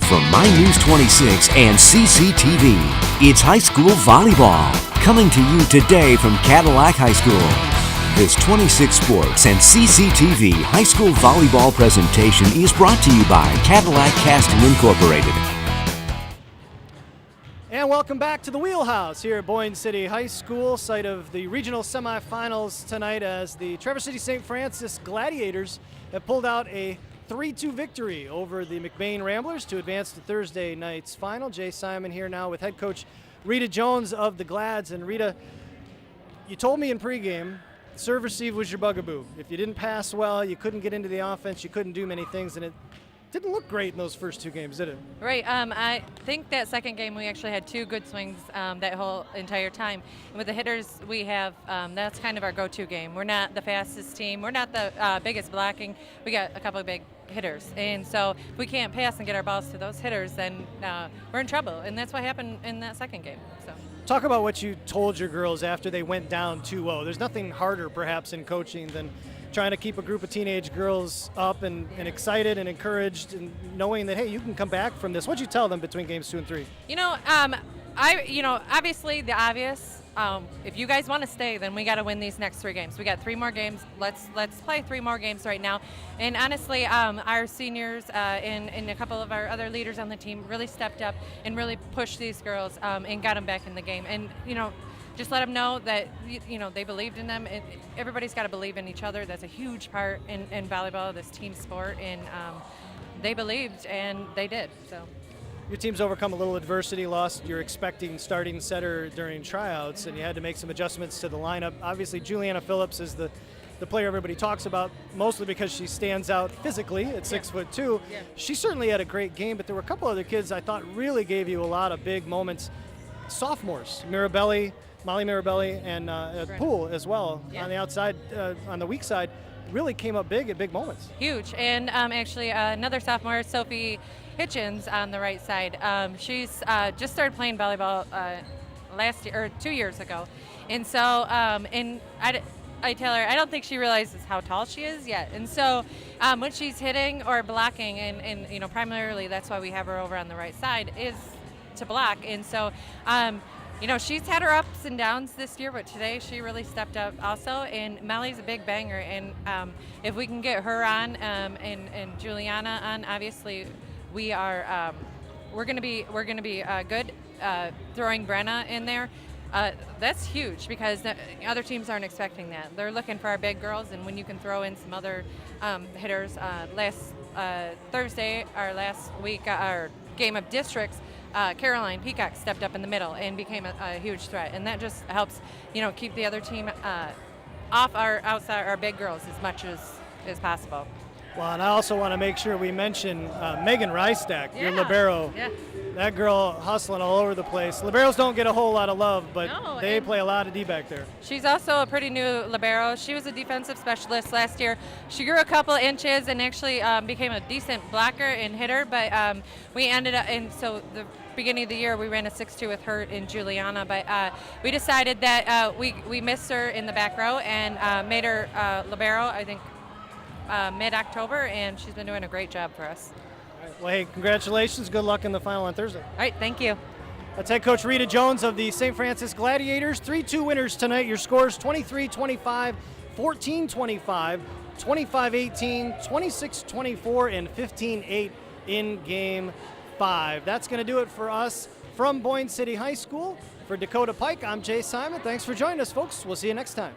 From My News 26 and CCTV, it's high school volleyball. Coming to you today from Cadillac High School. This 26 Sports and CCTV high school volleyball presentation is brought to you by Cadillac Casting Incorporated. And welcome back to the Wheelhouse here at Boyne City High School, site of the regional semifinals tonight, as the Traverse City St. Francis Gladiators have pulled out a 3-2 victory over the McBain Ramblers to advance to Thursday night's final. Jay Simon here now with head coach Rita Jones of the Glads. And Rita, you told me in pregame serve receive was your bugaboo. If you didn't pass well, you couldn't get into the offense, you couldn't do many things, and it didn't look great in those first two games, did it? Right. I think that second game we actually had two good swings that whole entire time. And with the hitters we have, that's kind of our go-to game. We're not the fastest team. We're not the biggest blocking. We got a couple of big hitters. And so if we can't pass and get our balls to those hitters, then we're in trouble. And that's what happened in that second game. So. Talk about what you told your girls after they went down 2-0. There's nothing harder, perhaps, in coaching than trying to keep a group of teenage girls up and excited and encouraged and knowing that, hey, you can come back from this. What'd you tell them between games 2 and 3? Obviously the obvious. If you guys want to stay, then we got to win these next 3 games. We got 3 more games. Let's play 3 more games right now. And honestly, our seniors and a couple of our other leaders on the team really stepped up and really pushed these girls and got them back in the game. And just let them know that they believed in them. Everybody's got to believe in each other. That's a huge part in volleyball, this team sport, and they believed and they did. So. Your team's overcome a little adversity, lost your expecting starting setter during tryouts, and you had to make some adjustments to the lineup. Obviously, Juliana Phillips is the player everybody talks about, mostly because she stands out physically at 6'2". Yeah. She certainly had a great game, but there were a couple other kids I thought really gave you a lot of big moments. Sophomores, Molly Mirabelli, and Poole as well, on the outside, on the weak side, really came up big at big moments. Huge. And actually another sophomore, Sophie Hitchens, on the right side. She's just started playing volleyball last year, or 2 years ago. And so and I tell her, I don't think she realizes how tall she is yet. And so when she's hitting or blocking, and primarily that's why we have her over on the right side, is to block. And so she's had her ups and downs this year, but today she really stepped up also. And Molly's a big banger, and if we can get her on and Juliana on, obviously we are we're gonna be good. Throwing Brenna in there, that's huge because the other teams aren't expecting that. They're looking for our big girls, and when you can throw in some other hitters. Last Thursday, our last week, our game of districts. Caroline Peacock stepped up in the middle and became a huge threat, and that just helps, keep the other team off our big girls as much as possible. Well, and I also want to make sure we mention Megan Reistack, your libero. Yeah. That girl hustling all over the place. Liberos don't get a whole lot of love, but they play a lot of D back there. She's also a pretty new libero. She was a defensive specialist last year. She grew a couple inches and actually became a decent blocker and hitter, but we ended up, and so the beginning of the year we ran a 6-2 with her and Juliana, but we decided that we missed her in the back row and made her libero, I think, mid-October, and she's been doing a great job for us. All right. Well, hey, congratulations. Good luck in the final on Thursday. All right, thank you. That's head coach Rita Jones of the St. Francis Gladiators. 3-2 winners tonight. Your scores 23-25, 14-25, 25-18, 26-24, and 15-8 in Game 5. That's going to do it for us from Boyne City High School. For Dakota Pike, I'm Jay Simon. Thanks for joining us, folks. We'll see you next time.